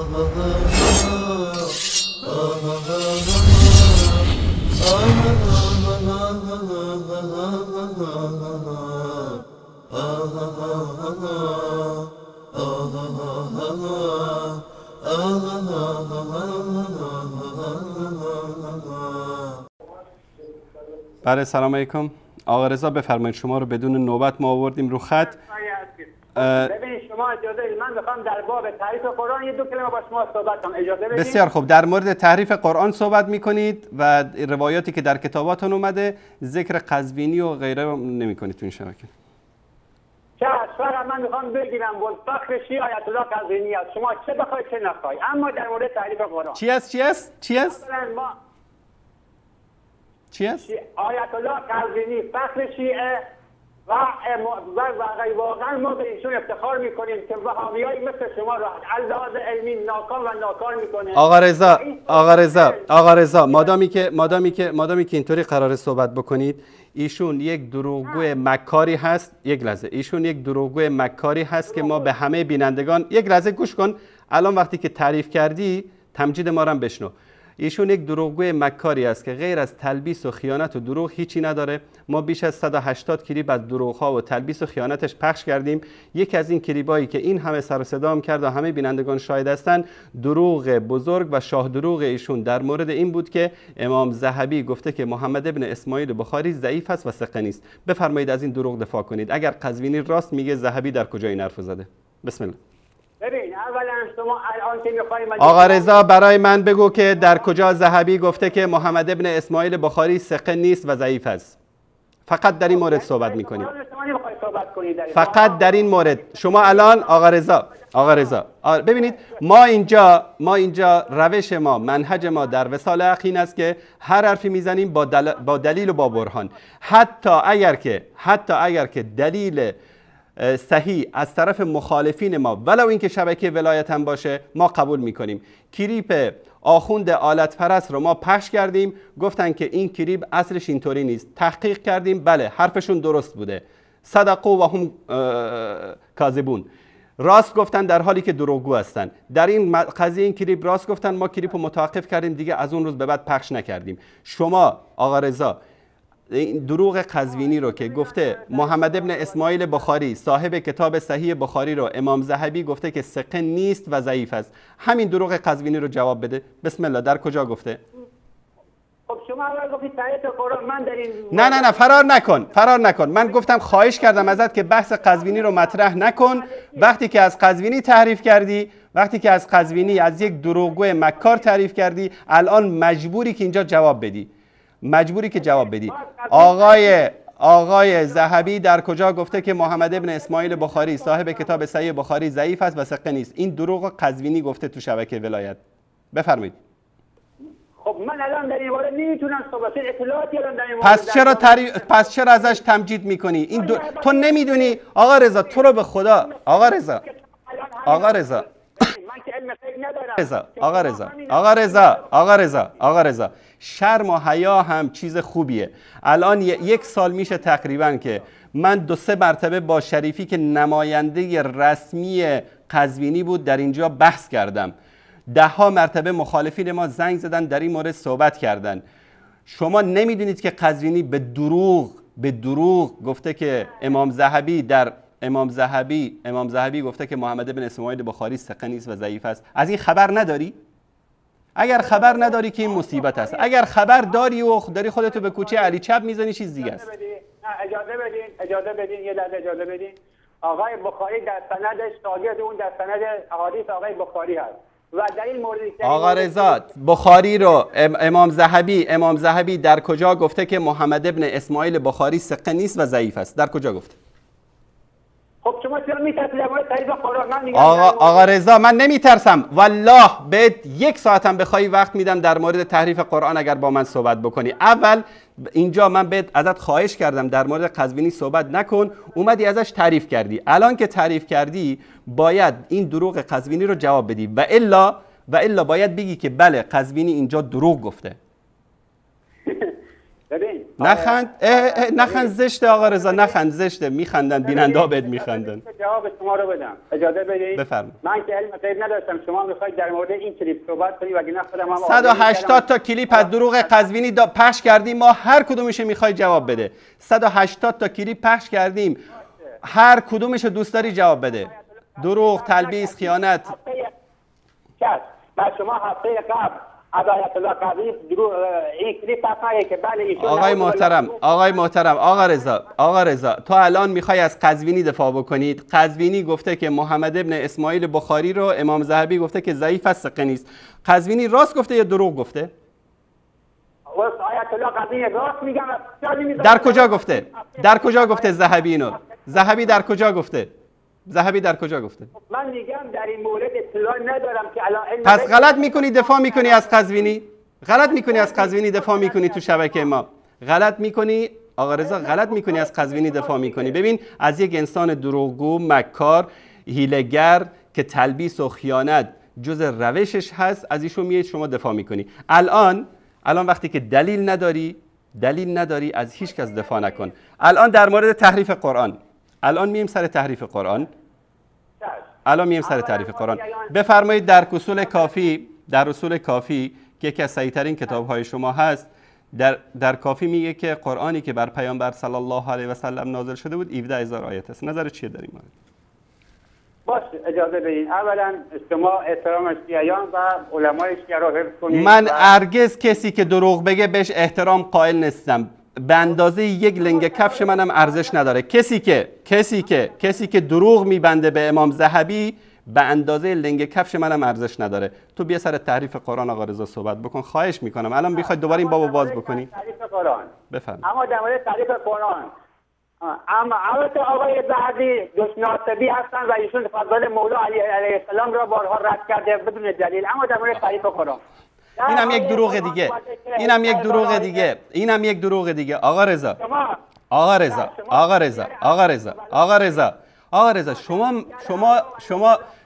بله سلام علیکم. آقا رضا بفرمایید، شما رو بدون نوبت ما آوردیم رو خط. ببینید شما اجازه بدید من میخوام در باب تعریف قرآن یه دو کلمه با شما صحبت کنم، اجازه بدید؟ بسیار خوب. در مورد تعریف قرآن صحبت میکنید و روایاتی که در کتاباتون اومده، ذکر قزوینی و غیره نمیکنید تو این شبکه. فقط من میخوام بگیرم فخر شیعه آیت الله قزوینی است، شما چه بخواید چه نخواید، اما در مورد تعریف قرآن چی است؟ آیت الله قزوینی فخر شیعه و واقعا ما به ایشون افتخار میکنیم که وهابیایی مثل شما را لحاظ علمی ناکام و ناکار میکنه. آقا رضا مادامی که اینطوری قراره صحبت بکنید، ایشون یک دروغگو مکاری هست. یک لحظه، ایشون یک دروغگو مکاری هست که ما به همه بینندگان، یک لحظه گوش کن، الان وقتی که تعریف کردی تمجید ما رو هم بشنو. ایشون یک دروغگو مکاری است که غیر از تلبیس و خیانت و دروغ هیچی نداره. ما بیش از 180 کلیپ از دروغ‌ها و تلبیس و خیانتش پخش کردیم. یکی از این کلیپایی که این همه سر و صدا کرد و همه بینندگان شاهد هستن، دروغ بزرگ و شاه دروغ ایشون در مورد این بود که امام ذهبی گفته که محمد ابن اسماعیل بخاری ضعیف است و ثقه نیست. بفرمایید از این دروغ دفاع کنید. اگر قزوینی راست میگه، ذهبی در کجا این حرفو زده؟ بسم الله. ببین اولا شما الان که می‌خواید آقا رضا برای من بگو که در کجا ذهبی گفته که محمد ابن اسماعیل بخاری ثقه نیست و ضعیف است. فقط در این مورد صحبت می‌کنیم. فقط در این مورد. شما الان آقا رضا ببینید، ما اینجا روش ما، منهج ما در وصال حق این است که هر حرفی میزنیم با دلیل و با برهان. حتی اگر که دلیل صحیح از طرف مخالفین ما ولو اینکه شبکه ولایت هم باشه، ما قبول میکنیم. کلیپ آخوند آلت پرست رو ما پخش کردیم، گفتن که این کلیپ اصلش اینطوری نیست. تحقیق کردیم، بله حرفشون درست بوده. صدقوا و هم کاذبون، راست گفتن در حالی که دروغگو هستن. در این قضیه این کلیپ راست گفتن، ما کلیپ رو متوقف کردیم، دیگه از اون روز به بعد پخش نکردیم. شما آقا رضا این دروغ قزوینی رو که گفته محمد ابن اسماعیل بخاری صاحب کتاب صحیح بخاری رو امام ذهبی گفته که ثقه نیست و ضعیف است، همین دروغ قزوینی رو جواب بده. بسم الله، در کجا گفته؟ خب شما اول گفتید تعریف قرآن، من در این نه فرار نکن. من گفتم خواهش کردم ازت که بحث قزوینی رو مطرح نکن. وقتی که از قزوینی تعریف کردی، وقتی که از قزوینی از یک دروغگو مکار تعریف کردی، الان مجبوری که اینجا جواب بدی. آقای ذهبی در کجا گفته که محمد ابن اسماعیل بخاری صاحب کتاب صحیح بخاری ضعیف است و ثقه نیست؟ این دروغ قزوینی گفته تو شبکه ولایت. بفرمایید. خب من الان در این مورد نمیتونم صحبت، اطلاعاتی الان در این مورد پس چرا ازش تمجید میکنی؟ تو نمیدونی آقا رضا، تو رو به خدا آقا رضا شرم و حیا هم چیز خوبیه. الان یک سال میشه تقریبا که من 2-3 مرتبه با شریفی که نماینده رسمی قزوینی بود در اینجا بحث کردم. 10 مرتبه مخالفین ما زنگ زدن در این مورد صحبت کردن. شما نمیدونید که قزوینی به دروغ گفته که امام ذهبی گفته که محمد بن اسماعیل بخاری ثقه نیست و ضعیف است. از این خبر نداری؟ اگر خبر نداری که این مصیبت است. اگر خبر داری و داری خودتو به کوچه علی چپ میزنی، چیز دیگه است. اجازه بدین یه لحظه اجازه بدین. آقای بخاری در سندش شاگرد اون در سند احادیث آقای بخاری هست و در این مورد آقا رضا بخاری رو امام ذهبی در کجا گفته که محمد ابن اسماعیل بخاری ثقه نیست و ضعیف است؟ در کجا گفته؟ خب شما چرا میترسید در مورد تعریف قرآن؟ آقا رضا من نمیترسم، والله بهت 1 ساعتم بخوای وقت میدم در مورد تحریف قرآن اگر با من صحبت بکنی. اول اینجا من بهت ازت خواهش کردم در مورد قزوینی صحبت نکن، اومدی ازش تعریف کردی. الان که تعریف کردی باید این دروغ قزوینی رو جواب بدی و الا باید بگی که بله قزوینی اینجا دروغ گفته. ببین نخند. نخند، زشته آقا رضا، نخند، زشته. میخندن بیننده بهت میخندن. جواب شما رو بدم، اجازه بدید. بفرمایید. من که علم غیب نداشتم، شما میخواید در مورد این کلیپ صحبت کنید وگرنه خودم هم 180 تا کلیپ از دروغ قزوینی پخش کردیم، ما هر کدومش میخوای جواب بده. 180 تا کلیپ پخش کردیم، هر کدومش دوست داری جواب بده. دروغ، تلبیس، خیانت. بعد شما هفته قبل آیت الله قاضی این کلیپ که بله ایشون آقای محترم، آقا رضا تو الان میخوای از قزوینی دفاع بکنید. قزوینی گفته که محمد ابن اسماعیل بخاری رو امام ذهبی گفته که ضعیف است، ثقه نیست. قزوینی راست گفته یا دروغ گفته؟ آیت الله قاضی راست میگم. در کجا گفته؟ در کجا گفته ذهبی اینو؟ ذهبی در کجا گفته؟ ذهبی در کجا گفته؟ من میگم در این مورد اطلاع ندارم که الان. پس غلط میکنی دفاع میکنی از قزوینی؟ غلط میکنی از قزوینی دفاع میکنی تو شبکه ما؟ غلط میکنی آقا رضا، غلط میکنی از قزوینی دفاع میکنی. ببین از یک انسان دروغگو، مکار، هیله‌گر که تلبیس و خیانت جز روشش هست، از ایشون میاد شما دفاع میکنی. الان وقتی که دلیل نداری از هیچ کس دفاع نکن. الان در مورد تحریف قرآن، الان مییم سر تحریف قرآن. بفرمایید در اصول کافی که یکی از صحیح‌ترین کتاب‌های شما هست، در کافی میگه که قرآنی که بر پیامبر صلی الله علیه و سلم نازل شده بود 17000 آیت است. نظر چیه در این مورد؟ باش اجازه بدین. اولا شما احترام شیعیان و علمای شیعه رو حفظ کنید. من هرگز کسی که دروغ بگه بهش احترام قائل نیستم. به اندازه یک لنگ کفش منم ارزش نداره. کسی که دروغ میبنده به امام ذهبی به اندازه لنگ کفش منم ارزش نداره. تو بیا سر تحریف قرآن آقا رضا صحبت بکن، خواهش میکنم. الان میخواد دوباره این بابو باز بکنی؟ تحریف قرآن. بفرمایید. اما در مورد تحریف قرآن، اما البته آقای ذهبی دشناسبی هستن و ایشون فضل مولا علیه السلام را بارها رد کرده بدون دلیل. اما در مورد تحریف قرآن اینم یک دروغ دیگه. آقا رضا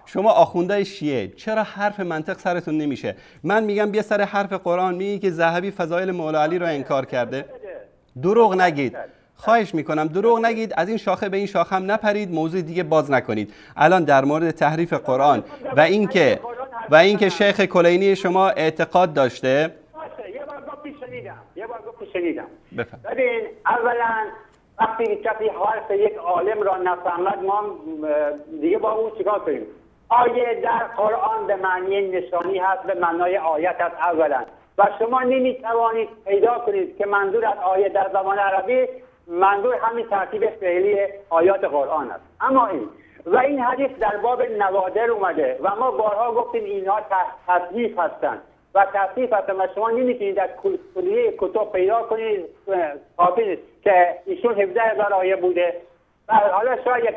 شما آخوندهای شیعه چرا حرف منطق سرتون نمیشه؟ من میگم بیا سر حرف قرآن، میگی که ذهبی فضایل مولا علی رو انکار کرده. دروغ نگید، خواهش میکنم دروغ نگید. از این شاخه به این شاخه هم نپرید، موضوع دیگه باز نکنید. الان در مورد تحریف قرآن و اینکه شیخ کلینی شما اعتقاد داشته. یه بار گفتی شنیدم. ببین اولا وقتی کسی حرف یک عالم را نفهمد ما دیگه با اون چیکار کنیم؟ آیه در قرآن به معنی نشانی هست، به معنای آیت هست اولا، و شما نمیتوانید پیدا کنید که منظور از آیه در زبان عربی منظور همین ترتیب فعلی آیات قرآن است. اما این حدیث در باب نوادر اومده و ما بارها گفتیم اینها تصنیف هستند و تصنیف هستند و شما نمیتونید در کلیه کتب پیدا کنید کافی که ایشون 17000 آیه بوده و حالا شاید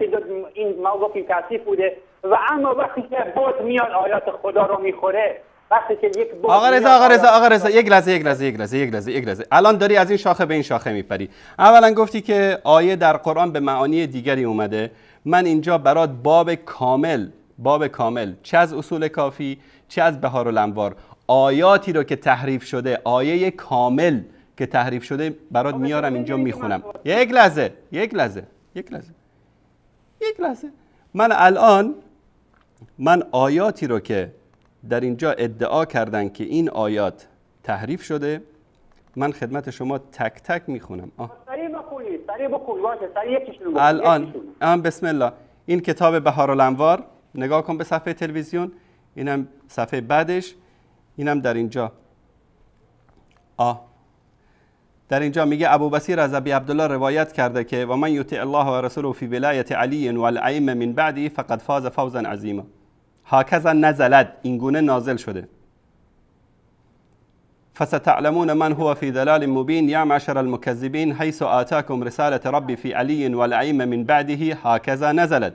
این ما گفتیم تصنیف بوده. و اما وقتی که بت میاد آیات خدا رو میخوره، وقتی که یک آقا رضا یک لحظه الان داری از این شاخه به این شاخه میپری. اولا گفتی که آیه در قرآن به معانی دیگری اومده. من اینجا برات باب کامل چه از اصول کافی چه از بهارالانوار آیاتی رو که تحریف شده، آیه کامل که تحریف شده برات میارم اینجا میخونم. یک لحظه. من آیاتی رو که در اینجا ادعا کردن که این آیات تحریف شده، من خدمت شما تک تک میخونم. الان بسم الله، این کتاب بهارالانوار، نگاه کن به صفحه تلویزیون، اینم صفحه بعدش، اینم در اینجا. در اینجا میگه ابوبصیر از ابی عبدالله روایت کرده که و من یطیع الله و رسوله فی ولایت علی و الائمه من بعدی فقد فاز فوزا عظیما. هکذا نزلت، این گونه نازل شده. فستعلمون من هو في ضلال مبين يا معشر المكذبين حيث آتاكم رسالة ربي في علي والأئمة من بعده هكذا نزلت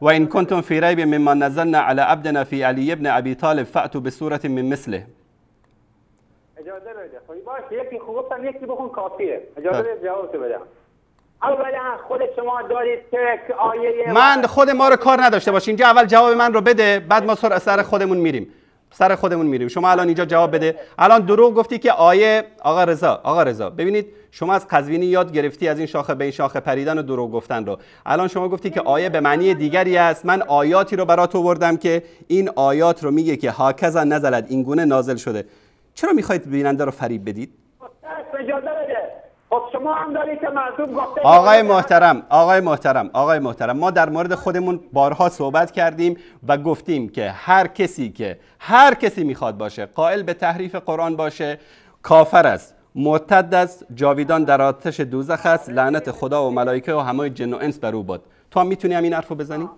وإن كنتم في ريب مما نزلنا على عبدنا في علي بن أبي طالب فأتوا بسورة من مثله. اجازه بده. خب باشه، یکی خوب گفتم یکی بخون کافیه. اجازه بده جواب بدم. اولا خود شما دارید که آیه من خود ما رو کار نداشته باشین. اینجا اول جواب من رو بده، بعد ما سر خودمون میریم. سر خودمون میریم. شما الان اینجا جواب بده. الان دروغ گفتی که آیه آقا رضا ببینید شما از قزوینی یاد گرفتی از این شاخه به این شاخه پریدن و دروغ گفتن رو. الان شما گفتی که آیه به معنی دیگری است. من آیاتی رو برات آوردم که این آیات رو میگه که هاکذا نزلت، این گونه نازل شده. چرا میخواید بیننده رو فریب بدید؟ خب شما هم دارید که مردم گفته. آقای محترم ما در مورد خودمون بارها صحبت کردیم و گفتیم که هر کسی میخواد باشه قائل به تحریف قرآن باشه کافر است، مرتد است، جاویدان در آتش دوزخ است، لعنت خدا و ملائکه و همه جن و انس بر او باد. تو هم میتونی همین حرفو بزنی؟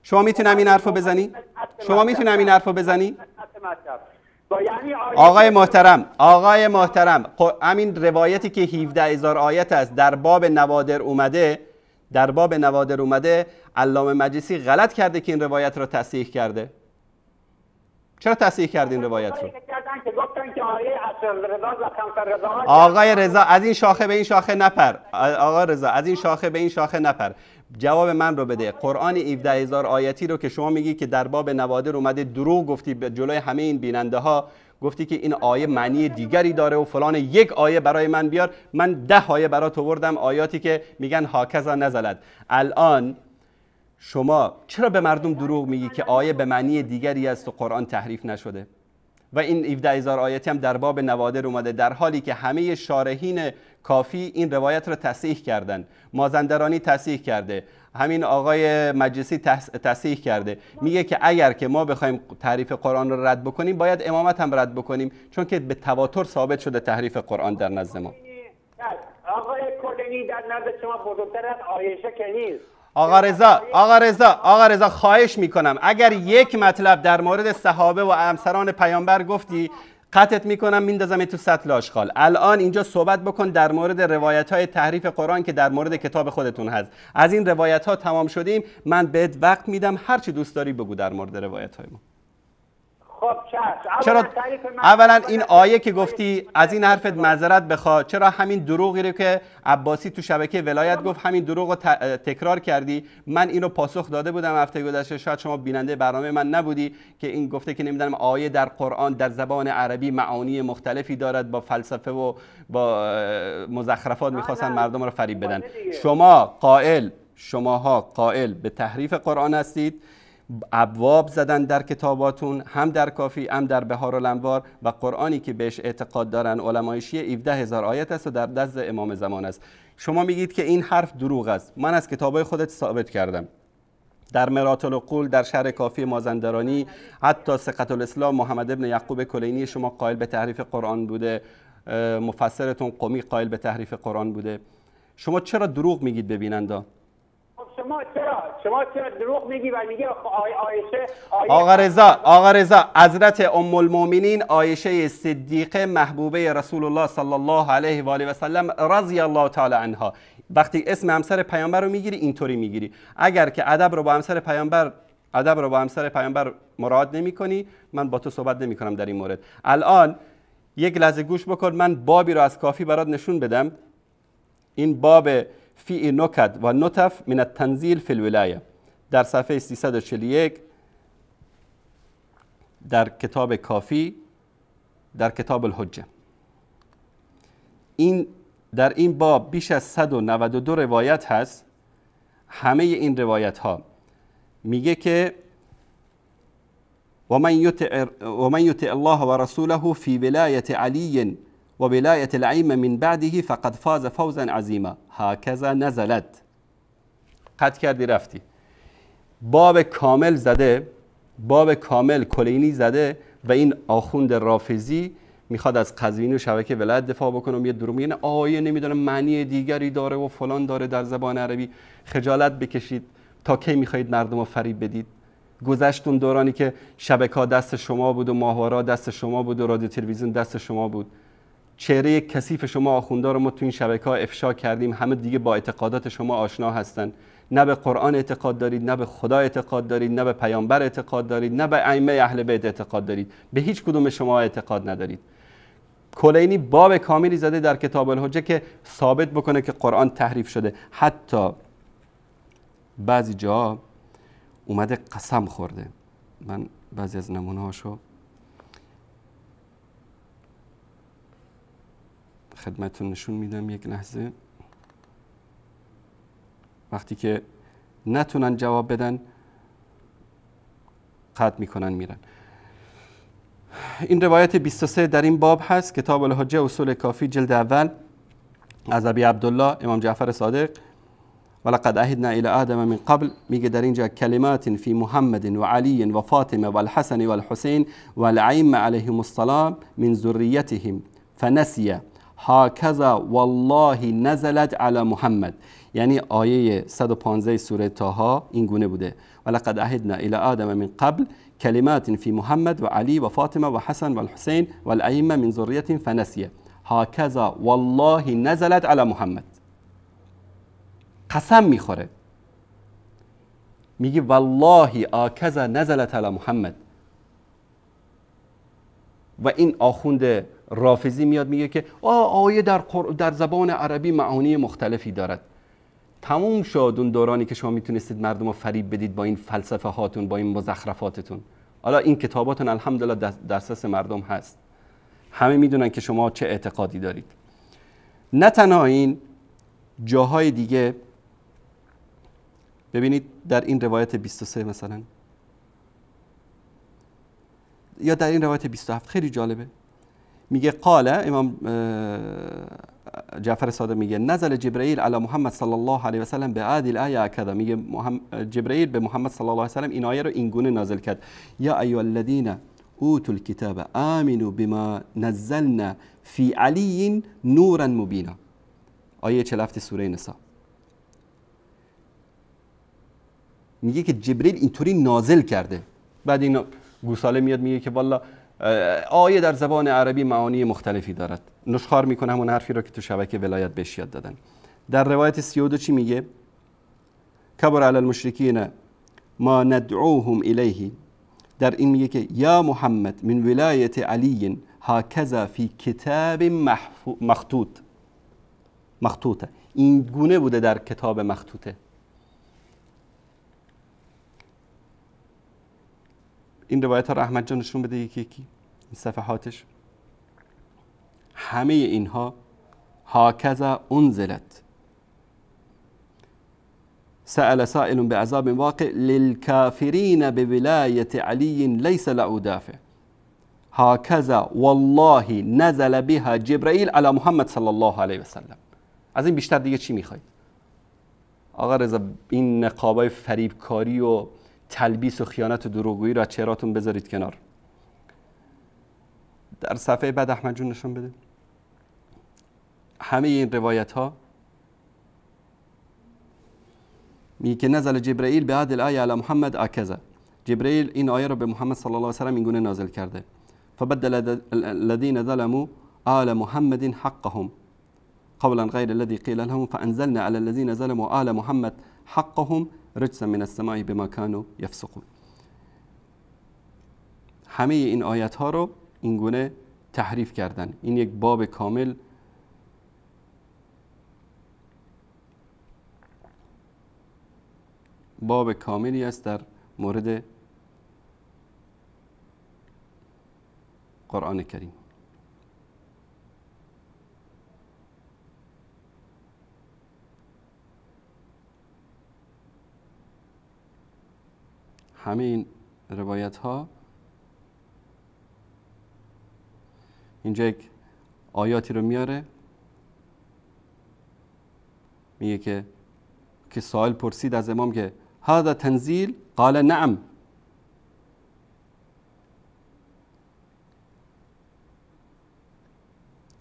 شما میتونی همین حرفو بزنی؟ آقای محترم همین روایتی که 17,000 آیت است در باب نوادر اومده علامه مجلسی غلط کرده که این روایت را تصحیح کرده. چرا تصحیح کرد این روایت رو؟ آقای رضا از این شاخه به این شاخه نپر. جواب من رو بده. قرآن 17,000 آیتی رو که شما میگی که در باب نوادر اومده، دروغ گفتی به جلوی همه این بیننده ها، گفتی که این آیه معنی دیگری داره و فلان. یک آیه برای من بیار، من 10 آیه برات آوردم آیاتی که میگن هاکذا نزلت. الان شما چرا به مردم دروغ میگی که آیه به معنی دیگری است و قرآن تحریف نشده؟ و این 17,000 آیتی هم در باب نوادر اومده، در حالی که همه شارحین کافی این روایت رو تصحیح کردن. مازندرانی تصحیح کرده، همین آقای مجلسی تصحیح کرده. میگه که اگر که ما بخوایم تحریف قرآن رو رد بکنیم باید امامت هم رد بکنیم، چون که به تواتر ثابت شده تحریف قرآن در نزد ما. آقای کلینی در نزد شما بزرگتر از عایشه که نیست. آقا رضا خواهش میکنم اگر یک مطلب در مورد صحابه و همسران پیامبر گفتی قطعت میکنم میندازم تو سطل آشغال. الان اینجا صحبت بکن در مورد روایت های تحریف قرآن که در مورد کتاب خودتون هست. از این روایت ها تمام شدیم، من بهت وقت میدم هر چی دوست داری بگو در مورد روایت های ما. خب چرا اولا این آیه که گفتی از این حرفت معذرت بخوا، چرا همین دروغی رو که عباسی تو شبکه ولایت گفت همین دروغ رو تکرار کردی؟ من اینو پاسخ داده بودم هفته گذشته، شاید شما بیننده برنامه من نبودی، که این گفته که نمیدونم آیه در قرآن در زبان عربی معانی مختلفی دارد، با فلسفه و با مزخرفات میخواستن مردم رو فریب بدن. شماها قائل به تحریف قرآن هستید، ابواب زدن در کتاباتون، هم در کافی هم در بهارالانوار، و قرآنی که بهش اعتقاد دارن علمای شیعه 17,000 آیت است و در دست امام زمان است. شما میگید که این حرف دروغ است. من از کتابای خودت ثابت کردم، در مرات العقول، در شرح کافی مازندرانی، حتی ثقة الاسلام محمد ابن یعقوب کلینی شما قائل به تحریف قرآن بوده، مفسرتون قمی قائل به تحریف قرآن بوده. شما چرا دروغ میگید به بیننده؟ شما چرا دروغ میگی و میگی عایشه آقا رضا حضرت ام المؤمنین عایشه صدیقه محبوبه رسول الله صلی الله علیه و آله و سلم رضی الله تعالی عنها، وقتی اسم همسر پیامبر رو میگیری اینطوری میگیری. اگر که ادب رو با همسر پیامبر مراعات نمیکنی، من با تو صحبت نمیکنم در این مورد. الان یک لحظه گوش بکن، من بابی رو از کافی برات نشون بدم. این باب فی نکت و نطف من التنزیل فی الولایه در صفحه 341 در کتاب کافی در کتاب الحجه. در این باب بیش از 192 روایت هست. همه این روایت ها میگه که و من یطع الله و رسوله فی ولایت علی و ولایت العیم من بعده فقد فاز فوزا عظیما هاکذا نزلت. قطع کردی رفتی. باب کامل کلینی زده و این آخوند رافضی میخواد از قزوینی و شبکه ولایت دفاع بکنه و یه دروغ میگه آیه نمیدونم معنی دیگری داره و فلان داره در زبان عربی. خجالت بکشید. تا کی میخواهید مردم رو فریب بدید؟ گذشتون دورانی که شبکه دست شما بود و ماهوارا دست شما بود و رادیو تلویزیون دست شما بود. چهره کثیف شما آخوندا رو ما تو این شبکه‌ها افشا کردیم. همه دیگه با اعتقادات شما آشنا هستن. نه به قرآن اعتقاد دارید، نه به خدا اعتقاد دارید، نه به پیامبر اعتقاد دارید، نه به ائمه اهل بیت اعتقاد دارید. به هیچ کدوم شما اعتقاد ندارید. کلینی باب کاملی زده در کتاب الحجه که ثابت بکنه که قرآن تحریف شده. حتی بعضی جا اومده قسم خورده. من بعضی از نمونه‌هاشو خدمتتون نشون میدم یک لحظه. وقتی که نتونن جواب بدن قطع میکنن میرن. این روایت 23 در این باب هست، کتاب الحجه اصول کافی جلد اول، از ابی عبدالله امام جعفر صادق. ولقد عهدنا الى آدم من قبل، میگه در اینجا کلمات فی محمد و علی و فاطمه و الحسن و الحسین و الائمه علیهم السلام من ذریتهم فنسی هکذا والله نزلت علی محمد. یعنی آیه 115 سوره طه این گونه بوده: ولقد عهدنا الى آدم من قبل کلمات فی محمد و علی و فاطمه و حسن و الحسین و الائمه من ذریتهم فنسی هکذا والله نزلت علی محمد. قسم میخوره، میگه والله هکذا نزلت علی محمد. و این آخوند رافضی میاد میگه که آیه در زبان عربی معانی مختلفی دارد. تموم شد اون دورانی که شما میتونستید مردم رو فریب بدید با این فلسفه هاتون، با این مزخرفاتتون. حالا این کتاباتون الحمدلله دسترس مردم هست، همه میدونن که شما چه اعتقادی دارید. نه تنها این، جاهای دیگه ببینید در این روایت 23 مثلا، یا در این روایت 27 خیلی جالبه، میگه قال امام جعفر صادق میگه نزل جبرئیل علی محمد صلی الله علیه و سلم به عادل آیه کذا. میگه جبرئیل به محمد صلی الله علیه و سلم این آیه رو این گونه نازل کرد: یا ایها الذین اوتوا الکتاب آمنوا بما نزلنا فی علی نورا مبینا. آیه 47 سوره نساء. میگه که جبرئیل اینطوری نازل کرده. بعد این گوساله میاد میگه که والله آیه در زبان عربی معانی مختلفی دارد، نشخوار میکنه همون حرفی رو که تو شبکه ولایت بهش یاد دادن. در روایت 32 چی میگه؟ کبر علی المشرکین ما ندعوهم الیه. در این میگه که یا محمد من ولایت علی هکذا فی کتاب مخطوطه. این گونه بوده در کتاب مخطوطه. این روایت ها رو احمد جان نشون بده یکی یکی، این صفحاتش. همه اینها هکذا انزلت. سأل سائل بعذاب واقع للكافرین بولایت علی لیس له دافع هکذا والله نزل بها جبرئیل علی محمد صلی الله علیه و سلم. از این بیشتر دیگه چی میخواید؟ آقا رضا این نقابای فریبکاری و تلبیس و خیانت و دروغگویی را چهراتون بذارید کنار. در صفحه بعد احمد جون نشون بده. همه این روایت ها میگه که نزل جبرئیل به هذه الآیه علی محمد هکذا. جبرئیل این آیه رو به محمد صلی الله علیه و سلم این گونه نازل کرده: فبدل الذين ظلموا آل محمد حقهم قولا غیر الذي قیل لهم فانزلنا على الذين ظلموا آل محمد حقهم رجزا من السماء بما كانوا يفسقون. همه این آیت ها رو این گونه تحریف کردن. این یک باب کامل کاملی است در مورد قرآن کریم. همه این روایت ها اینجا یک آیاتی رو میاره، میگه که سوال پرسید از امام که هذا تنزیل؟ قال نعم.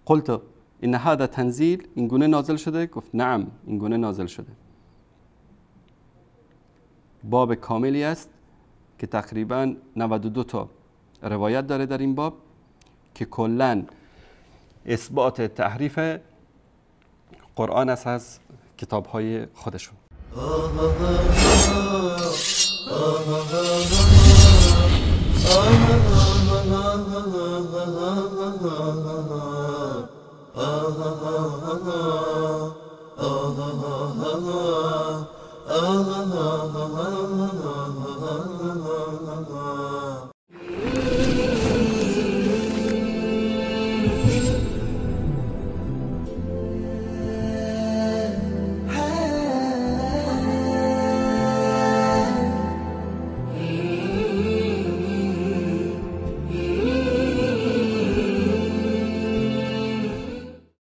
قلت ان هذا تنزیل، این گونه نازل شده؟ گفت نعم این گونه نازل شده. باب کاملی است که تقریبا 92 تا روایت داره در این باب که کلاً اثبات تحریف قرآن است از کتاب‌های خودشون.